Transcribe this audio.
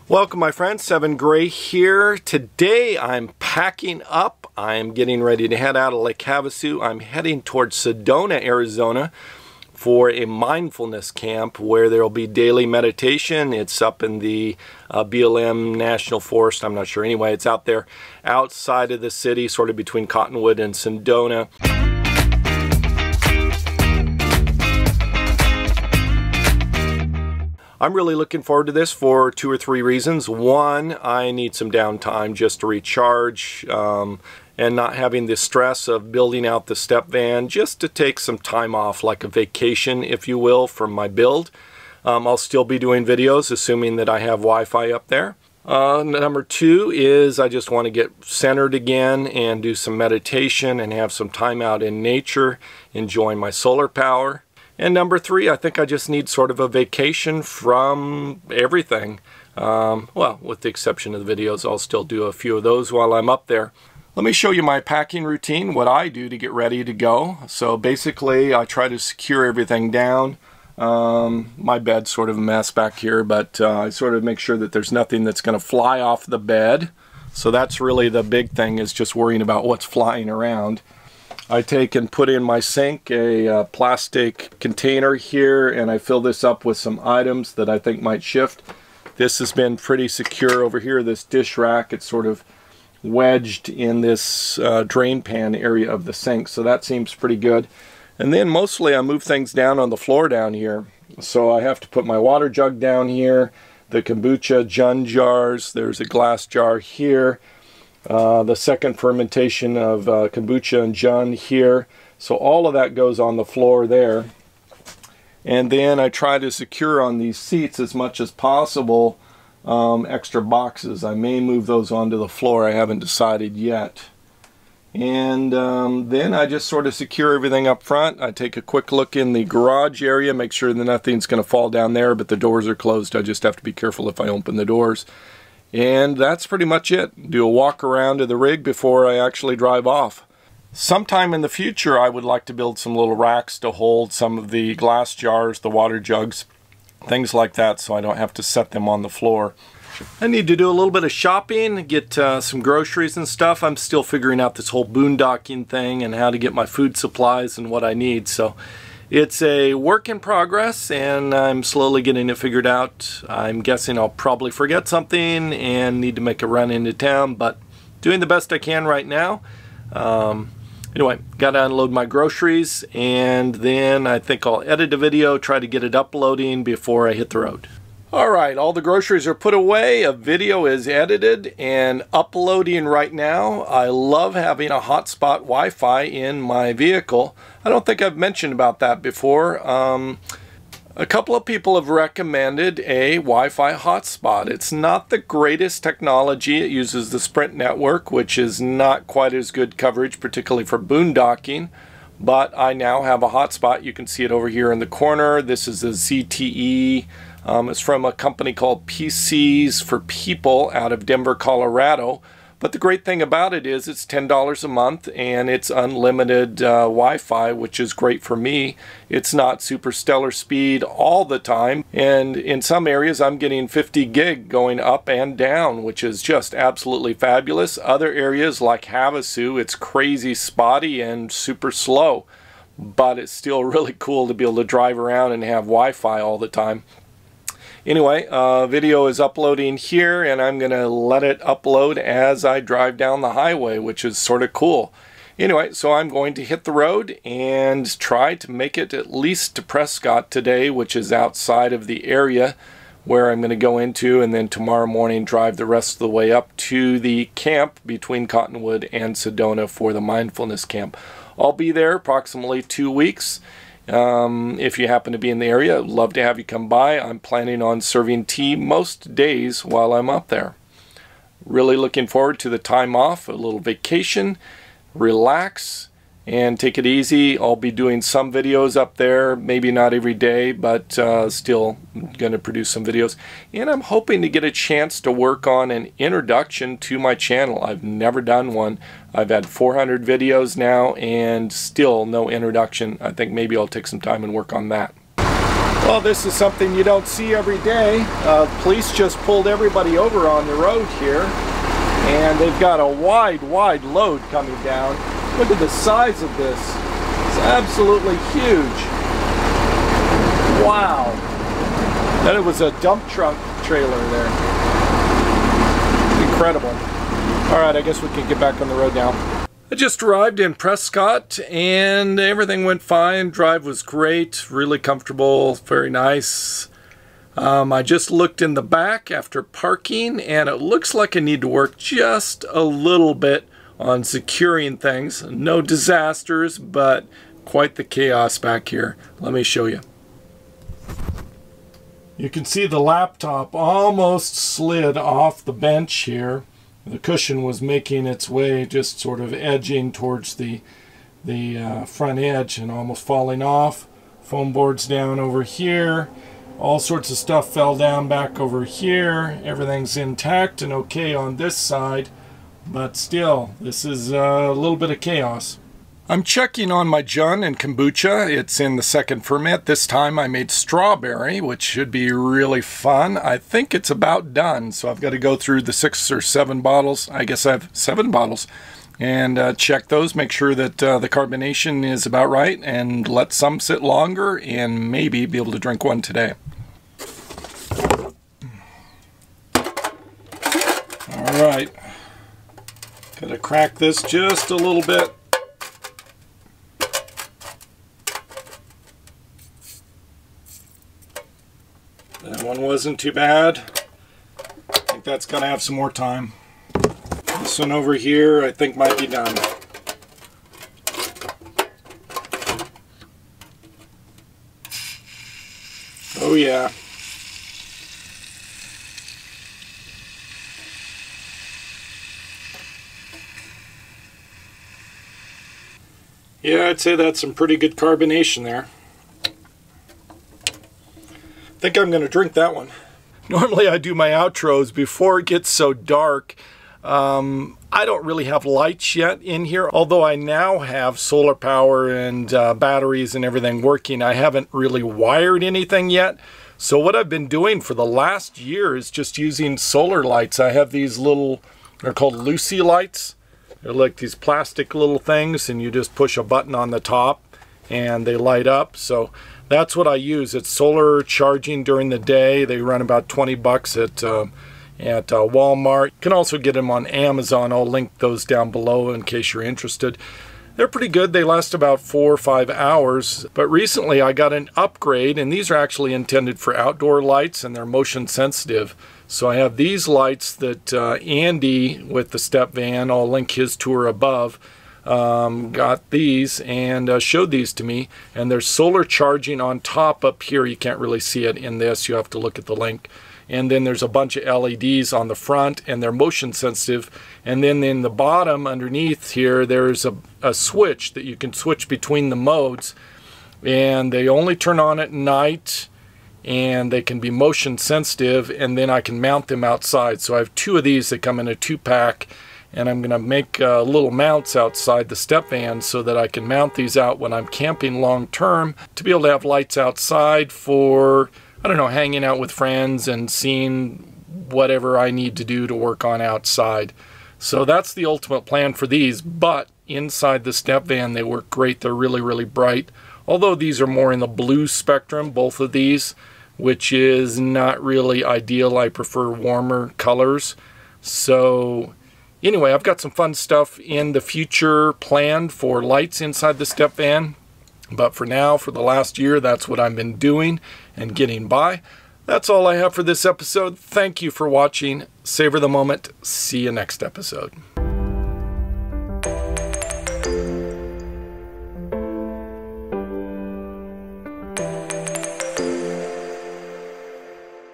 Welcome my friends, 7 Gray here. Today I'm packing up. I'm getting ready to head out of Lake Havasu. I'm heading towards Sedona, Arizona for a mindfulness camp where there will be daily meditation. It's up in the BLM National Forest, I'm not sure. Anyway, it's out there outside of the city, sort of between Cottonwood and Sedona. I'm really looking forward to this for 2 or 3 reasons. One, I need some downtime just to recharge and not having the stress of building out the step van, just to take some time off, like a vacation, if you will, from my build. I'll still be doing videos, assuming that I have Wi-Fi up there. Number 2 is I just want to get centered again and do some meditation and have some time out in nature, enjoying my solar power. And number 3, I think I just need sort of a vacation from everything. Well, with the exception of the videos, I'll still do a few of those while I'm up there. Let me show you my packing routine, what I do to get ready to go. So basically, I try to secure everything down. My bed's sort of a mess back here, but I sort of make sure that there's nothing that's going to fly off the bed. So that's really the big thing, is just worrying about what's flying around. I take and put in my sink a plastic container here, and I fill this up with some items that I think might shift. This has been pretty secure over here, this dish rack. It's sort of wedged in this drain pan area of the sink, so that seems pretty good. And then mostly I move things down on the floor down here. So I have to put my water jug down here, the kombucha jun jars, there's a glass jar here. The second fermentation of kombucha and jun here. So all of that goes on the floor there. And then I try to secure on these seats as much as possible extra boxes. I may move those onto the floor. I haven't decided yet. And then I just sort of secure everything up front. I take a quick look in the garage area, make sure that nothing's going to fall down there, but the doors are closed. I just have to be careful if I open the doors. And that's pretty much it. Do a walk around to the rig before I actually drive off. Sometime in the future I would like to build some little racks to hold some of the glass jars, the water jugs, things like that, so I don't have to set them on the floor. I need to do a little bit of shopping, get some groceries and stuff. I'm still figuring out this whole boondocking thing and how to get my food supplies and what I need. So it's a work in progress, and I'm slowly getting it figured out. I'm guessing I'll probably forget something and need to make a run into town, but doing the best I can right now. Anyway, got to unload my groceries, and then I think I'll edit a video, try to get it uploading before I hit the road. Alright, all the groceries are put away, a video is edited and uploading right now. I love having a hotspot Wi-Fi in my vehicle. I don't think I've mentioned about that before. A couple of people have recommended a Wi-Fi hotspot. It's not the greatest technology. It uses the Sprint network, which is not quite as good coverage, particularly for boondocking. But I now have a hotspot. You can see it over here in the corner. This is a ZTE. It's from a company called PCs for People out of Denver, Colorado. But the great thing about it is it's $10 a month and it's unlimited Wi-Fi, which is great for me. It's not super stellar speed all the time. And in some areas I'm getting 50 gig going up and down, which is just absolutely fabulous. Other areas like Havasu, it's crazy spotty and super slow. But it's still really cool to be able to drive around and have Wi-Fi all the time. Anyway, video is uploading here, and I'm going to let it upload as I drive down the highway, which is sort of cool. Anyway, so I'm going to hit the road and try to make it at least to Prescott today, which is outside of the area where I'm going to go into, and then tomorrow morning drive the rest of the way up to the camp between Cottonwood and Sedona for the mindfulness camp. I'll be there approximately 2 weeks. If you happen to be in the area, I'd love to have you come by. I'm planning on serving tea most days while I'm up there. Really looking forward to the time off, a little vacation, relax, and take it easy. I'll be doing some videos up there, maybe not every day, but still going to produce some videos. And I'm hoping to get a chance to work on an introduction to my channel. I've never done one. I've had 400 videos now and still no introduction. I think maybe I'll take some time and work on that. Well, this is something you don't see every day. Police just pulled everybody over on the road here, and they've got a wide load coming down. Look at the size of this. It's absolutely huge. Wow. Then it was a dump truck trailer there. Incredible. All right, I guess we can get back on the road now. I just arrived in Prescott and everything went fine. Drive was great, really comfortable, very nice. I just looked in the back after parking and it looks like I need to work just a little bit on securing things. No disasters, but quite the chaos back here. Let me show you. You can see the laptop almost slid off the bench here. The cushion was making its way, just sort of edging towards the front edge and almost falling off. Foam boards down over here. All sorts of stuff fell down back over here. Everything's intact and okay on this side, but still, this is a little bit of chaos. I'm checking on my Jun and kombucha. It's in the second ferment. This time I made strawberry, which should be really fun. I think it's about done, so I've got to go through the 6 or 7 bottles. I guess I have 7 bottles. And check those, make sure that the carbonation is about right, and let some sit longer, and maybe be able to drink one today. All right. Got to crack this just a little bit. That one wasn't too bad. I think that's got to have some more time. This one over here I think might be done. Oh yeah. Yeah, I'd say that's some pretty good carbonation there. I think I'm going to drink that one. Normally I do my outros before it gets so dark. I don't really have lights yet in here, although I now have solar power and batteries and everything working. I haven't really wired anything yet. So what I've been doing for the last year is just using solar lights. I have these little, they're called Lucy lights. They're like these plastic little things, and you just push a button on the top and they light up. So that's what I use. It's solar charging during the day. They run about 20 bucks at Walmart. You can also get them on Amazon. I'll link those down below in case you're interested. They're pretty good. They last about 4 or 5 hours. But recently I got an upgrade, and these are actually intended for outdoor lights, and they're motion sensitive. So I have these lights that Andy with the step van, I'll link his tour above, got these and showed these to me, and there's solar charging on top up here. You can't really see it in this, you have to look at the link. And then there's a bunch of LEDs on the front, and they're motion sensitive. And then in the bottom underneath here there's a switch that you can switch between the modes, and they only turn on at night, and they can be motion sensitive, and then I can mount them outside. So I have 2 of these that come in a 2-pack, and I'm going to make little mounts outside the step van so that I can mount these out when I'm camping long term, to be able to have lights outside for, I don't know, hanging out with friends and seeing whatever I need to do to work on outside. So that's the ultimate plan for these, but inside the step van they work great. They're really, really bright. Although these are more in the blue spectrum, both of these, which is not really ideal. I prefer warmer colors. So anyway, I've got some fun stuff in the future planned for lights inside the step van. But for now, for the last year, that's what I've been doing and getting by. That's all I have for this episode. Thank you for watching. Savor the moment. See you next episode.